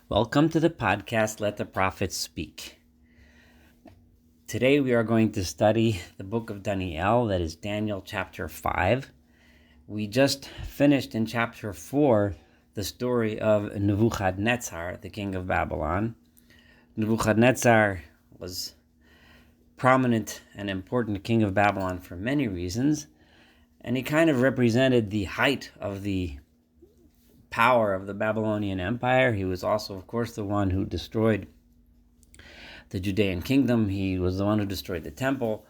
Welcome to the podcast, Let the Prophets Speak. Today we are going to study the book of Daniel, that is Daniel chapter 5. We just finished in chapter 4 the story of Nebuchadnezzar, the king of Babylon. Nebuchadnezzar was prominent and important king of Babylon for many reasons, and he kind of represented the height of the power of the Babylonian Empire. He was also, of course, the one who destroyed the Judean kingdom. He was the one who destroyed the temple.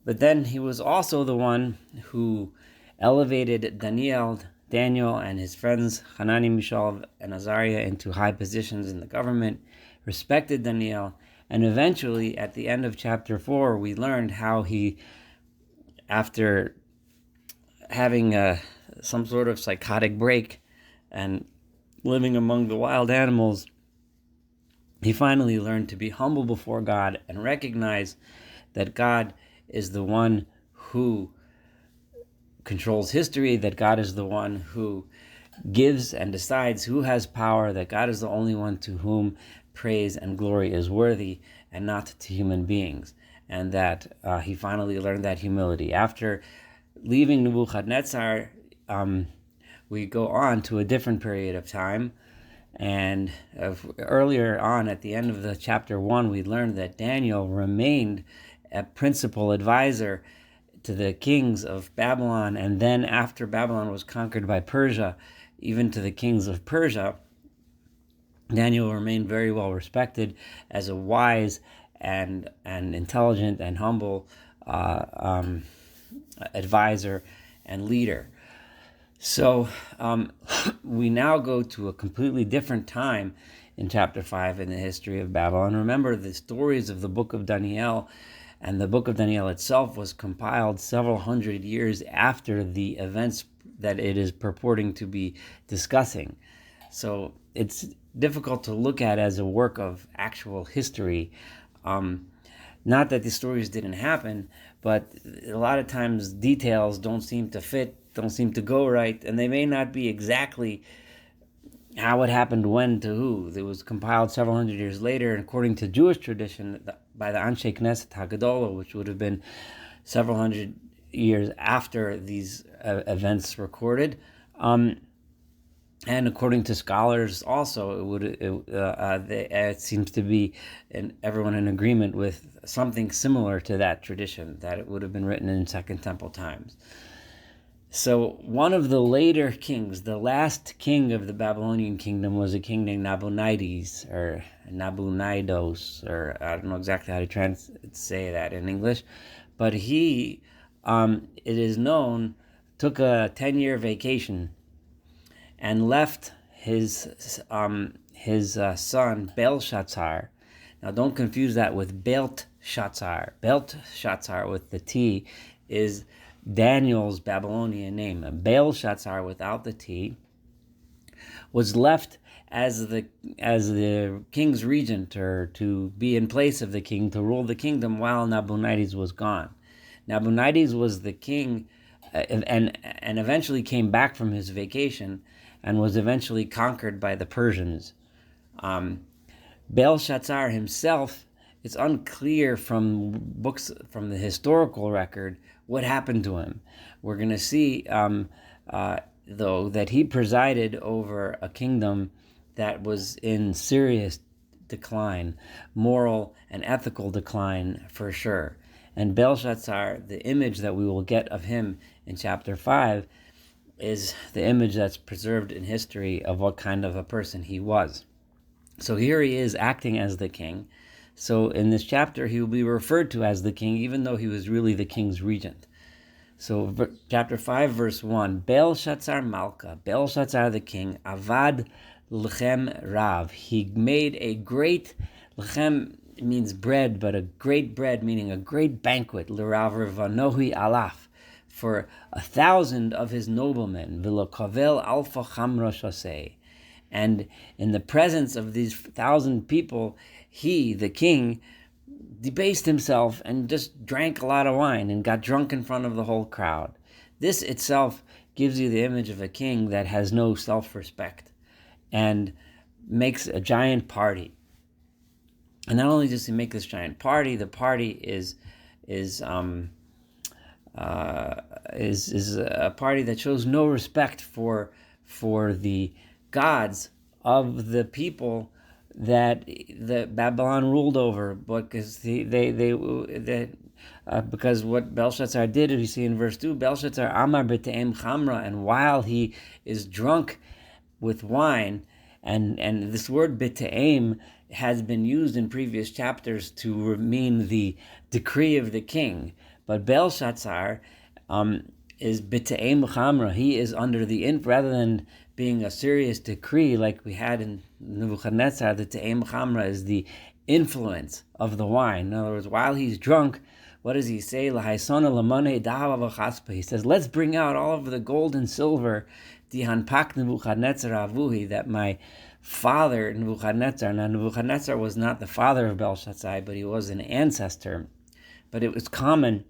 But then he was also the one who elevated Daniel, and his friends, Hanani, Mishael, and Azariah, into high positions in the government, respected Daniel, and eventually, at the end of chapter 4, we learned how he, after having some sort of psychotic break, and living among the wild animals, he finally learned to be humble before God and recognize that God is the one who controls history, that God is the one who gives and decides who has power, that God is the only one to whom praise and glory is worthy and not to human beings. And that he finally learned that humility. After leaving Nebuchadnezzar, we go on to a different period of time, and earlier on at the end of the chapter 1, we learned that Daniel remained a principal advisor to the kings of Babylon, and then after Babylon was conquered by Persia, even to the kings of Persia. Daniel remained very well respected as a wise and intelligent and humble advisor and leader. So we now go to a completely different time in chapter 5 in the history of Babylon. Remember, the stories of the book of Daniel and the book of Daniel itself was compiled several hundred years after the events that it is purporting to be discussing. So it's difficult to look at as a work of actual history. Not that the stories didn't happen, but a lot of times details don't seem to fit, don't seem to go right, and they may not be exactly how it happened, when, to who. It was compiled several hundred years later, and according to Jewish tradition, by the Anshe Knesset Hagadolah, which would have been several hundred years after these events recorded. And according to scholars, also, it seems to be everyone in agreement with something similar to that tradition, that it would have been written in Second Temple times. So one of the later kings, the last king of the Babylonian kingdom, was a king named Nabonidus, or Nabonidus, or I don't know exactly how to say that in English, but he, it is known, took a 10-year vacation and left his son Belshazzar. Now, don't confuse that with Belteshazzar. Belteshazzar with the T is Daniel's Babylonian name. Belshazzar without the T was left as the king's regent, or to be in place of the king, to rule the kingdom while Nabonidus was gone. Nabonidus was the king, and eventually came back from his vacation, and was eventually conquered by the Persians. Belshazzar himself, it's unclear from books, from the historical record, what happened to him. We're going to see, though, that he presided over a kingdom that was in serious decline, moral and ethical decline for sure. And Belshazzar, the image that we will get of him in chapter 5, is the image that's preserved in history of what kind of a person he was. So here he is acting as the king. So in this chapter, he will be referred to as the king, even though he was really the king's regent. So chapter 5, verse 1, Belshazzar Malka, Belshazzar the king, Avad Lechem Rav. He made a great, Lechem means bread, but a great bread, meaning a great banquet, L'Rav Revanohi Alaf, for 1,000 of his noblemen, V'lokavel Alfa Chamra Shasei. And in the presence of these 1,000 people, he, the king, debased himself and just drank a lot of wine and got drunk in front of the whole crowd. This itself gives you the image of a king that has no self-respect. And makes a giant party. And not only does he make this giant party, the party is a party that shows no respect for the gods of the people that Babylon ruled over, because because what Belshazzar did, you see in verse 2, Belshazzar amar b'te'em chamra, and while he is drunk with wine, and this word b'te'em has been used in previous chapters to mean the decree of the king, but Belshazzar is b'te'em chamra. He is under the rather than being a serious decree like we had in Nebuchadnezzar. The te'em chamra is the influence of the wine. In other words, while he's drunk, what does he say? He says, let's bring out all of the gold and silver that my father Nebuchadnezzar. Now Nebuchadnezzar was not the father of Belshazzar, but he was an ancestor. But it was common,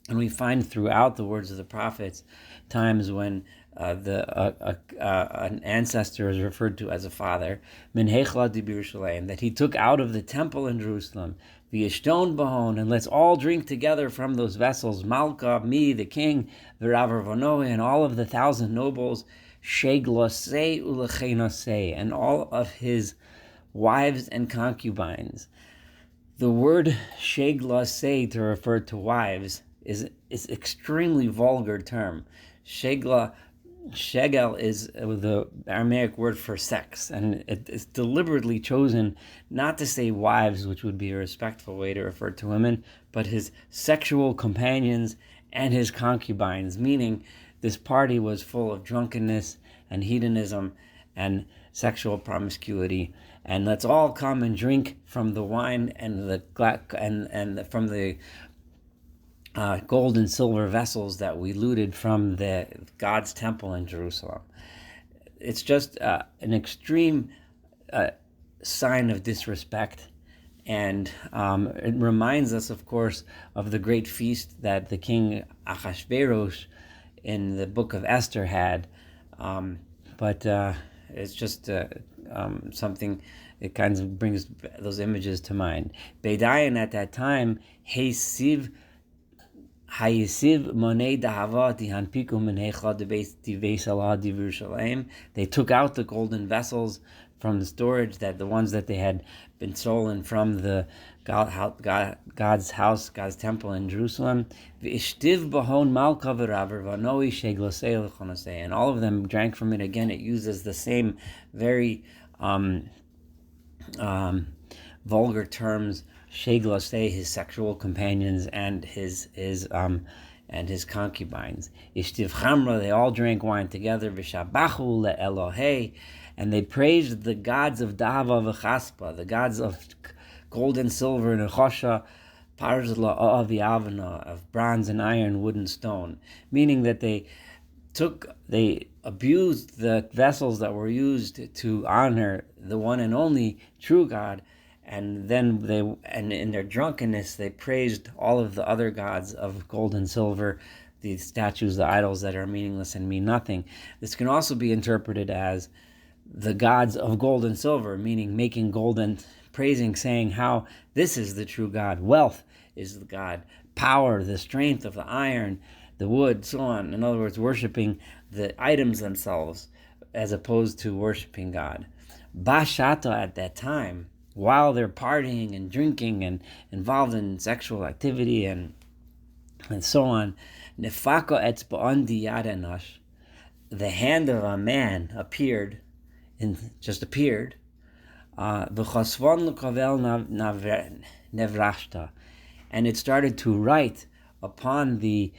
and we find throughout the words of the prophets times when an ancestor is referred to as a father, that he took out of the temple in Jerusalem, v'yishton bahon, and let's all drink together from those vessels, Malka, me, the king, v'rav Ravonoi, and all of the 1,000 nobles, sheglosei ulechenosei, and all of his wives and concubines. The word sheglosei, to refer to wives, is extremely vulgar term. Shegel is the Aramaic word for sex, and it's deliberately chosen not to say wives, which would be a respectful way to refer to women, but his sexual companions and his concubines, meaning this party was full of drunkenness and hedonism and sexual promiscuity. And let's all come and drink from the wine and from the gold and silver vessels that we looted from the God's temple in Jerusalem. It's just an extreme sign of disrespect, and it reminds us, of course, of the great feast that the king Achashverosh in the book of Esther had. But it's just something. It kind of brings those images to mind. Beidayan at that time, Hayisiv monei dahava tihanpiku menecha deveisala divurushalayim. They took out the golden vessels from the storage, that the ones that they had been stolen from the God's house, God's temple in Jerusalem. V'ishtiv bahon malka v'rav vanoi sheglosei lechonosei, and all of them drank from it. Again, it uses the same very vulgar terms. Sheglosei, his sexual companions, and his concubines. Ishtiv chamra, they all drank wine together. V'shabachu le'elohei, and they praised the gods of Dava v'chaspa, the gods of gold and silver, nechosha, parz la'ah v'avana, of bronze and iron, wood and stone. Meaning that they abused the vessels that were used to honor the one and only true God, and then in their drunkenness they praised all of the other gods of gold and silver, the statues, the idols that are meaningless and mean nothing. This can also be interpreted as the gods of gold and silver, meaning making gold and praising, saying how this is the true God. Wealth is the God. Power, the strength of the iron, the wood, so on. In other words, worshiping the items themselves as opposed to worshiping God. Bashata, at that time, while they're partying and drinking and involved in sexual activity and so on, nefako etzba'on diyadanash, the hand of a man appeared, v'chosvon l'kavel nevrashta, and it started to write upon the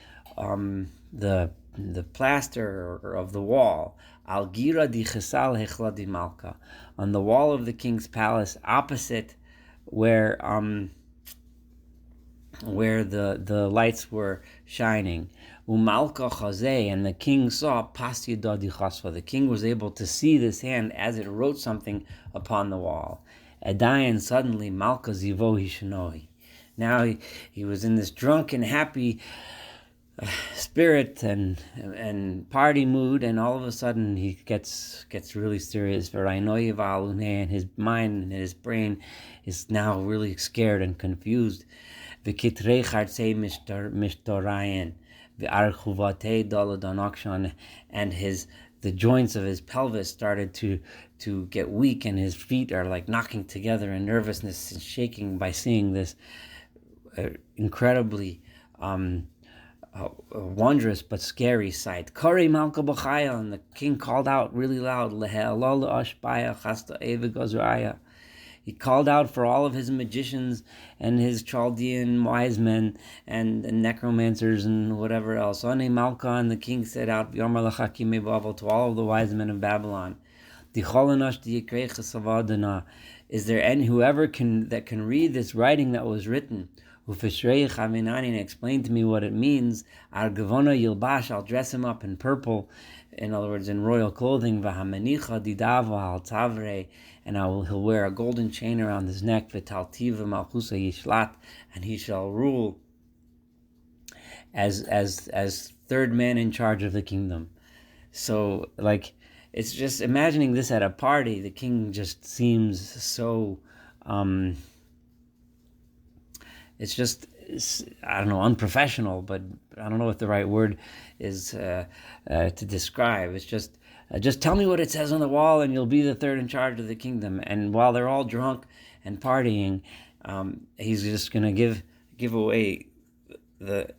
plaster of the wall, al gira di chesal hechla di malka, on the wall of the king's palace, opposite where the lights were shining. Umalka chazeh, and the king saw pas yada di chasva. The king was able to see this hand as it wrote something upon the wall. Adayan, suddenly Malka zivo hishanoi. Now he was in this drunken, happy spirit and party mood, and all of a sudden he gets really serious. And his mind and his brain is now really scared and confused. And the joints of his pelvis started to get weak, and his feet are like knocking together in nervousness and shaking by seeing this incredibly a wondrous but scary sight. Kari Malka B'chaya, and the king called out really loud, he called out for all of his magicians and his Chaldean wise men and necromancers and whatever else. Ane Malka, and the king said out to all of the wise men of Babylon, is there any whoever can read this writing that was written? And explain to me what it means. I'll dress him up in purple, in other words, in royal clothing. And he'll wear a golden chain around his neck. And he shall rule as third man in charge of the kingdom. So, like, it's just imagining this at a party. The king just seems so. It's I don't know, unprofessional, but I don't know what the right word is to describe. It's just tell me what it says on the wall and you'll be the third in charge of the kingdom. And while they're all drunk and partying, he's just going to give away the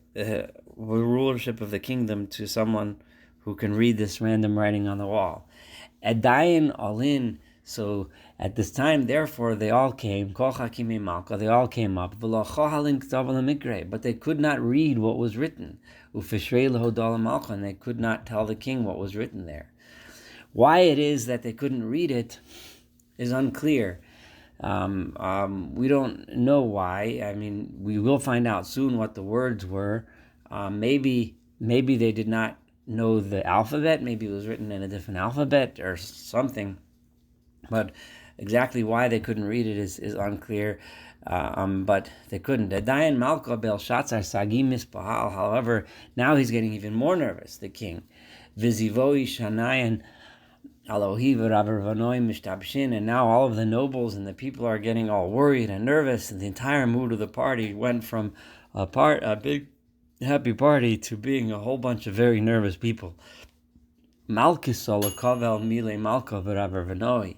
rulership of the kingdom to someone who can read this random writing on the wall. Adayin alin. So at this time, therefore, they all came. They all came up, but they could not read what was written. And they could not tell the king what was written there. Why it is that they couldn't read it is unclear. We don't know why. I mean, we will find out soon what the words were. Maybe they did not know the alphabet. Maybe it was written in a different alphabet or something. But exactly why they couldn't read it is unclear. But they couldn't. Adayin Malka Belshazzar Sagi Mispahal. However, now he's getting even more nervous, the king. Vizivoi Shanayan Alohi V'Ravarvanoi Mishtabshin. And now all of the nobles and the people are getting all worried and nervous, and the entire mood of the party went from a big happy party to being a whole bunch of very nervous people. Malchus Kavel Mile Malka V'Ravarvanoi.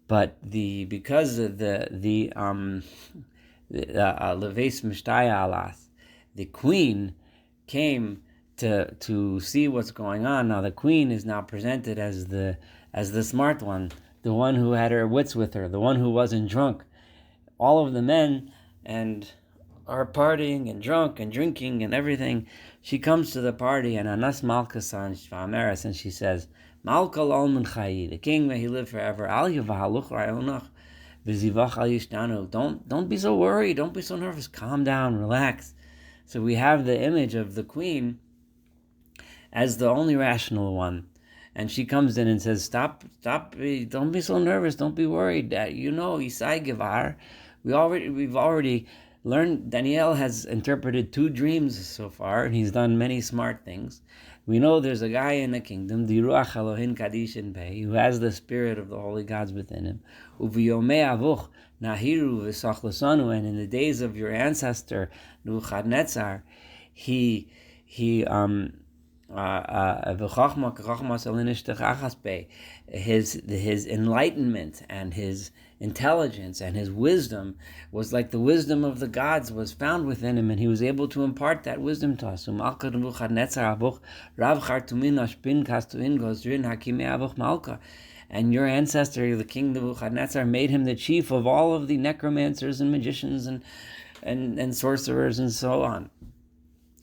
But because of the Leves Mishtaya Alas, the queen came to see what's going on. Now the queen is now presented as the smart one, the one who had her wits with her, the one who wasn't drunk. All of the men and are partying and drunk and drinking and everything. She comes to the party, and Anas Malkasan Shvameres, and she says, Malkal Alman Chayi, the king, may he live forever. Al Yavahaluch Rayonach Vizivach Al Yishtanu. Don't be so worried, don't be so nervous. Calm down, relax. So we have the image of the queen as the only rational one. And she comes in and says, Stop, don't be so nervous, don't be worried. Isai Gevar. We've already learned, Daniel has interpreted 2 dreams so far, and he's done many smart things. We know there's a guy in the kingdom, the Ruach Elohin Kadishin Pei, who has the spirit of the holy gods within him. Uviyomei avuch nahiru v'sachlasanu, and in the days of your ancestor Nebuchadnezzar, his enlightenment and his intelligence and his wisdom was like the wisdom of the gods was found within him, and he was able to impart that wisdom to us. And your ancestor, the king Nebuchadnezzar, made him the chief of all of the necromancers and magicians and sorcerers and so on.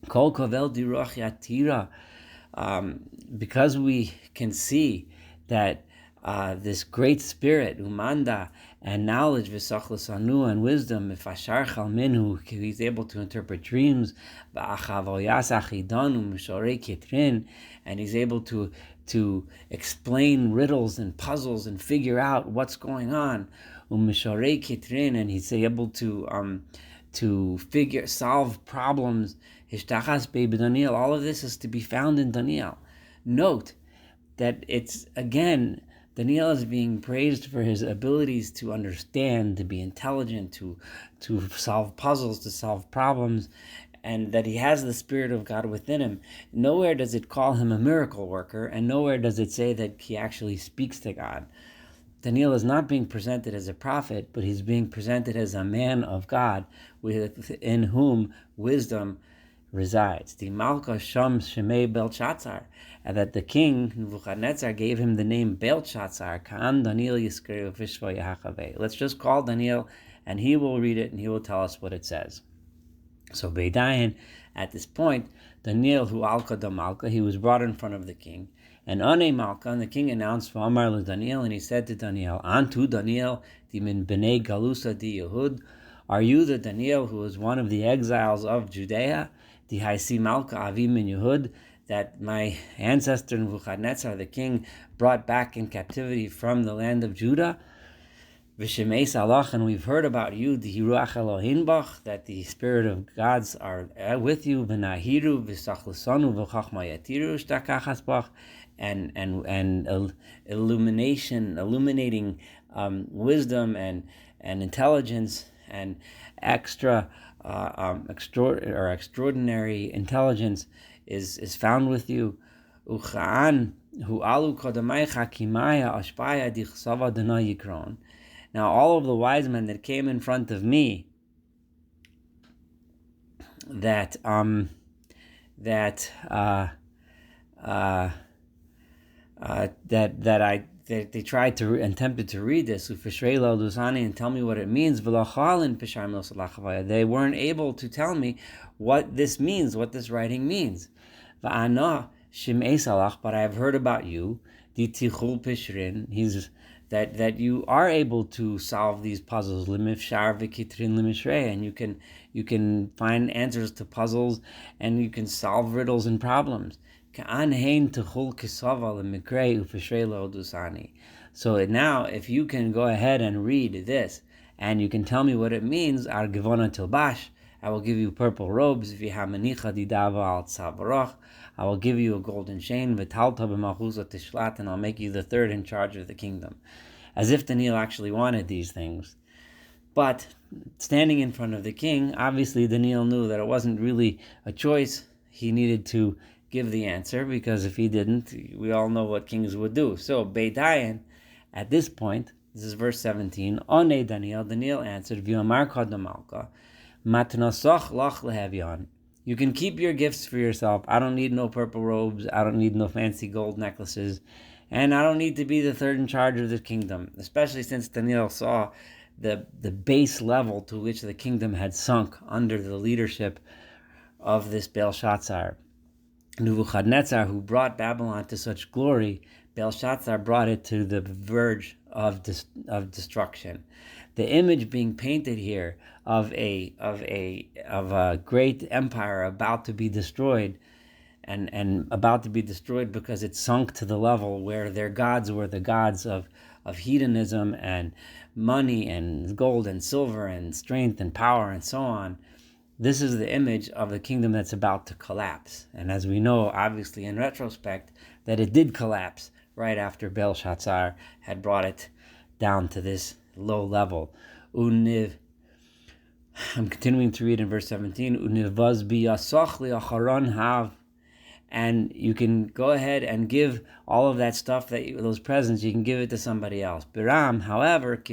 Kol kovel diruach yatira. Because we can see that this great spirit, umanda, and knowledge, v'sachlasanu, and wisdom, ifashar chal minhu, he's able to interpret dreams, v'achavoyas achidanu, mishorei kitrin, and he's able to explain riddles and puzzles and figure out what's going on, mishorei kitrin, and he's able to solve problems Hishtachas be b'Daniel. All of this is to be found in Daniel. Note that it's, again, Daniel is being praised for his abilities to understand, to be intelligent, to solve puzzles, to solve problems, and that he has the Spirit of God within him. Nowhere does it call him a miracle worker, and nowhere does it say that he actually speaks to God. Daniel is not being presented as a prophet, but he's being presented as a man of God, in whom wisdom resides. The Malka Sham Shemei Belshazzar, and that the king Nebuchadnezzar gave him the name Belshazzar. Ka'an Daniel Yiskreu Vishva Yahakave. Let's just call Daniel, and he will read it, and he will tell us what it says. So Beidayan, at this point, Daniel, who Alka da Malka, he was brought in front of the king. And Ane Malka, and the king announced for Amar le Daniel, and he said to Daniel, Antu Daniel, di min b'nei galusa di Yehud, are you the Daniel who was one of the exiles of Judea? Di haisi Malka avi min Yehud, that my ancestor Nebuchadnezzar, the king, brought back in captivity from the land of Judah? V'shemei salach, and we've heard about you, the hiruach Elohim bach, that the spirit of gods are with you, v'nahiru v'sachlusanu v'chachma yatiru shtakachas bach, and illuminating wisdom and intelligence and extraordinary intelligence is found with you. Ucha'an hu alu kodamaicha kimaya ashpaya dichsava dana yikron. Now all of the wise men that came in front of me, that they tried to attempted to read this, and tell me what it means. They weren't able to tell me what this means, what this writing means. But I have heard about you. That you are able to solve these puzzles, and you can find answers to puzzles, and you can solve riddles and problems. So now, if you can go ahead and read this, and you can tell me what it means, I will give you purple robes. I will give you a golden chain, and I'll make you the third in charge of the kingdom. As if Daniel actually wanted these things. But standing in front of the king, obviously Daniel knew that it wasn't really a choice. He needed to give the answer, because if he didn't, we all know what kings would do. So Beidayan, at this point, this is verse 17, One Daniel answered, V'yomar kodamalka, matnosoch loch lehevyon. You can keep your gifts for yourself. I don't need no purple robes. I don't need no fancy gold necklaces. And I don't need to be the third in charge of the kingdom, especially since Daniel saw the base level to which the kingdom had sunk under the leadership of this Belshazzar. Nebuchadnezzar, who brought Babylon to such glory, Belshazzar brought it to the verge of destruction. The image being painted here of a great empire about to be destroyed, and about to be destroyed because it sunk to the level where their gods were the gods of hedonism and money and gold and silver and strength and power and so on. This is the image of the kingdom that's about to collapse. And as we know, obviously in retrospect, that it did collapse right after Belshazzar had brought it down to this low level. I'm continuing to read in verse 17. And you can go ahead and give all of that stuff, those presents, you can give it to somebody else. Biram, however,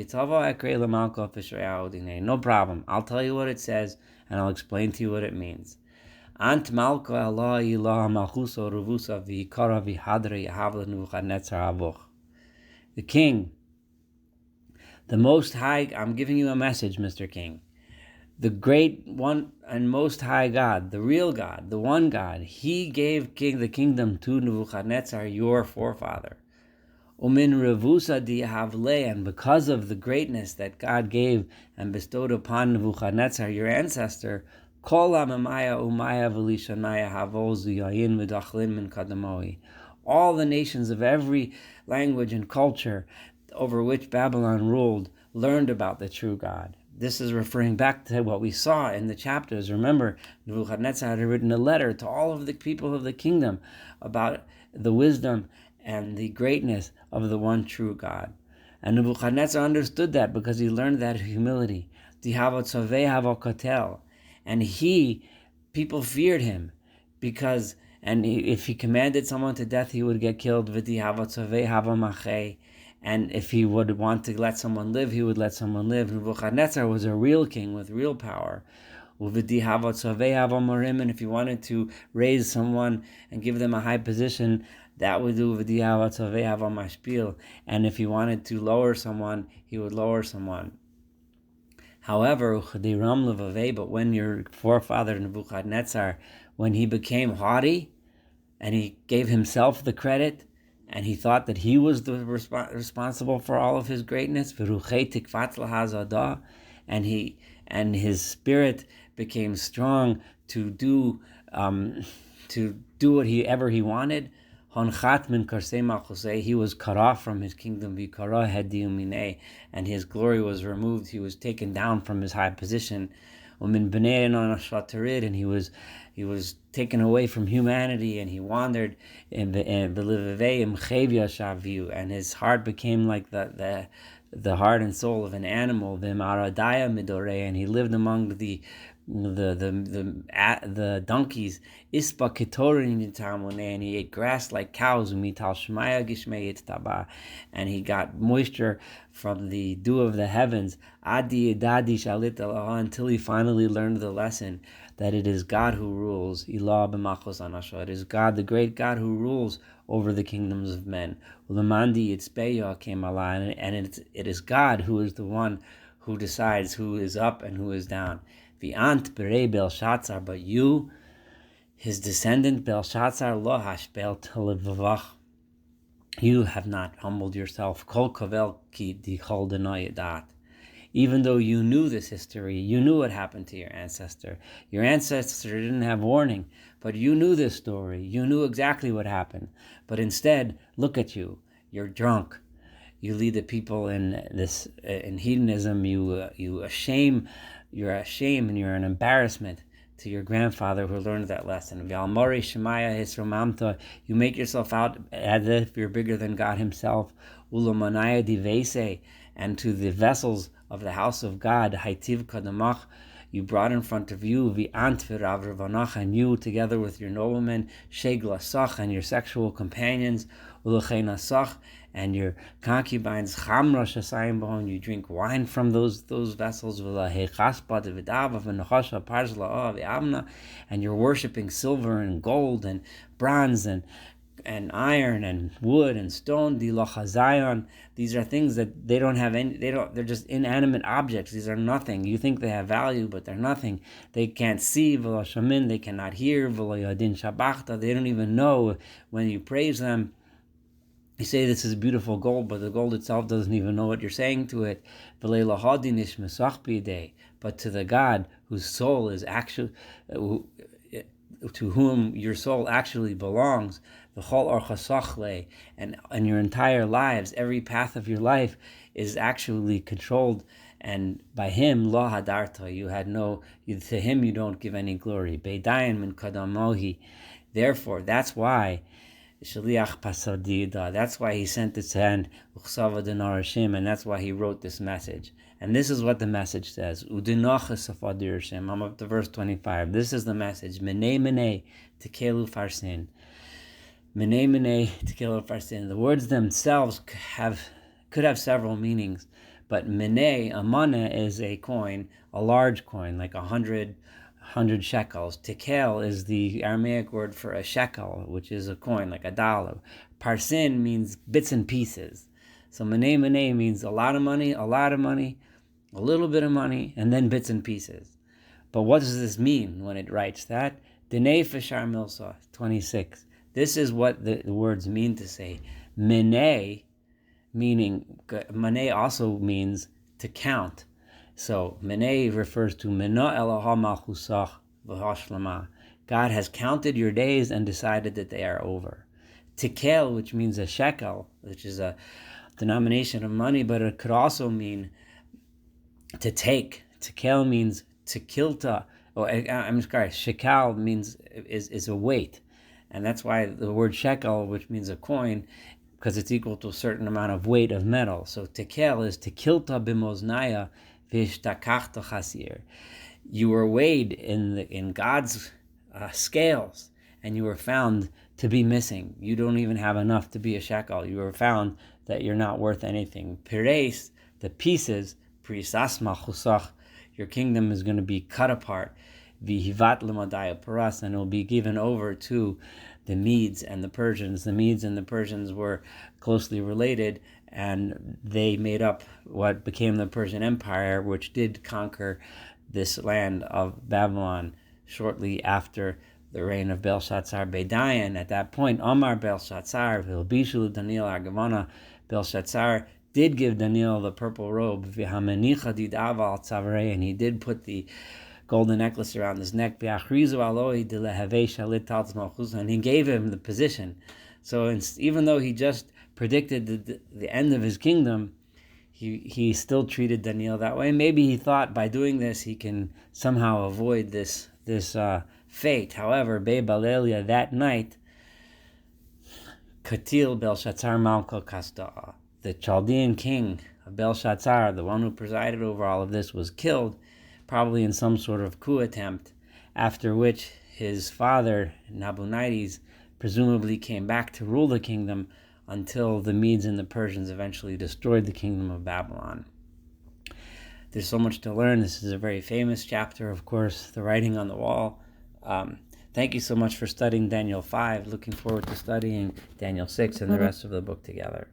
no problem. I'll tell you what it says, and I'll explain to you what it means. Ant malka Allah ilah malchuso ruvusa v'hikara v'hadra yahavla Nebuchadnezzar avuch. The king, the Most High, I'm giving you a message, Mr. King. The great one and Most High God, the real God, the one God, He gave the kingdom to Nebuchadnezzar, your forefather. Umin revusa dihavle, and because of the greatness that God gave and bestowed upon Nebuchadnezzar, your ancestor, kol amamaya umaya v'lishanaya havozu yayin v'dachlin min kadamoi. All the nations of every language and culture over which Babylon ruled learned about the true God. this is referring back to what we saw in the chapters. Remember, Nebuchadnezzar had written a letter to all of the people of the kingdom about the wisdom and the greatness of the one true God. And Nebuchadnezzar understood that because he learned that humility. And people feared him because, if he commanded someone to death, he would get killed. And if he would want to let someone live, he would let someone live. Nebuchadnezzar was a real king with real power. And if he wanted to raise someone and give them a high position, that would do. And if he wanted to lower someone, he would lower someone. However, but when your forefather Nebuchadnezzar, when he became haughty and he gave himself the credit, and he thought that he was the responsible for all of his greatness, and his spirit became strong to do whatever he wanted. He was cut off from his kingdom, and his glory was removed. He was taken down from his high position. And he was taken away from humanity, and he wandered and his heart became like the heart and soul of an animal. And he lived among the donkeys. And he ate grass like cows. And he got moisture from the dew of the heavens until he finally learned the lesson that it is God who rules. It is God, the great God, who rules over the kingdoms of men. And it is God who is the one who decides who is up and who is down. But you, his descendant Belshazzar, you have not humbled yourself. Even though you knew this history, you knew what happened to your ancestor. Your ancestor didn't have warning, but you knew this story. You knew exactly what happened. But instead, look at you. You're drunk. You lead the people in hedonism. You're a shame and you're an embarrassment to your grandfather who learned that lesson. You make yourself out as if you're bigger than God himself. And to the vessels of the house of God, you brought in front of you, and you, together with your noblemen, and your sexual companions, and your concubines, you drink wine from those vessels, and you're worshiping silver and gold and bronze and iron and wood and stone. These are things that they're just inanimate objects. These are nothing. You think they have value, but they're nothing. They can't see, they cannot hear, they don't even know when you praise them. You say this is beautiful gold, but the gold itself doesn't even know what you're saying to it. But to the God whose soul is actually, to whom your soul actually belongs, and your entire lives, every path of your life is actually controlled, and by him, lo hadarta, to him you don't give any glory. Beidayin min kadamohi. Therefore, that's why Shaliach Pasadida. That's why he sent his hand, and that's why he wrote this message. And this is what the message says. I'm up to verse 25. This is the message. Menei menei tekelu farsin. Menei menei tekelu farsin. The words themselves could have several meanings, but menei, a mana, is a coin, a large coin, like 100 shekels. Tekel is the Aramaic word for a shekel, which is a coin, like $1. Parsin means bits and pieces. So menei menei means a lot of money, a little bit of money, and then bits and pieces. But what does this mean when it writes that? Dinei feshar milsa, 26. This is what the words mean to say. Menei also means to count. So, menei refers to Mena Eloha Malchusach v'Hashlama. God has counted your days and decided that they are over. Tekel, which means a shekel, which is a denomination of money, but it could also mean to take Tekel means tekilta. I'm sorry, shekel means is a weight. And that's why the word shekel, which means a coin, because it's equal to a certain amount of weight of metal. So tekel is tekilta bimoznaya v'ishtakachta chasir. You were weighed in God's scales, and you were found to be missing. You don't even have enough to be a shekel. You were found that you're not worth anything. Peres, the pieces, prisasma chusach, your kingdom is going to be cut apart. Vihivat lemadaya paras, and it will be given over to the Medes and the Persians. The Medes and the Persians were closely related, and they made up what became the Persian Empire, which did conquer this land of Babylon shortly after the reign of Belshazzar Bedayan. At that point, Omar Belshazzar, Vilbishu Daniel Argavana, Belshazzar did give Daniel the purple robe, V'hamenicha didaval tzavare, and he did put the golden necklace around his neck, V'achrizu aloi delehave shalit talz malchus, and he gave him the position. So even though he just predicted the end of his kingdom, he still treated Daniel that way. Maybe he thought by doing this he can somehow avoid this fate. However, Be'balelia, that night, Katil Belshazzar Malka Kasta, the Chaldean king of Belshazzar, the one who presided over all of this, was killed, probably in some sort of coup attempt, after which his father, Nabonidus, presumably came back to rule the kingdom until the Medes and the Persians eventually destroyed the kingdom of Babylon. There's so much to learn. This is a very famous chapter, of course, the writing on the wall. Thank you so much for studying Daniel 5. Looking forward to studying Daniel 6 and the rest of the book together.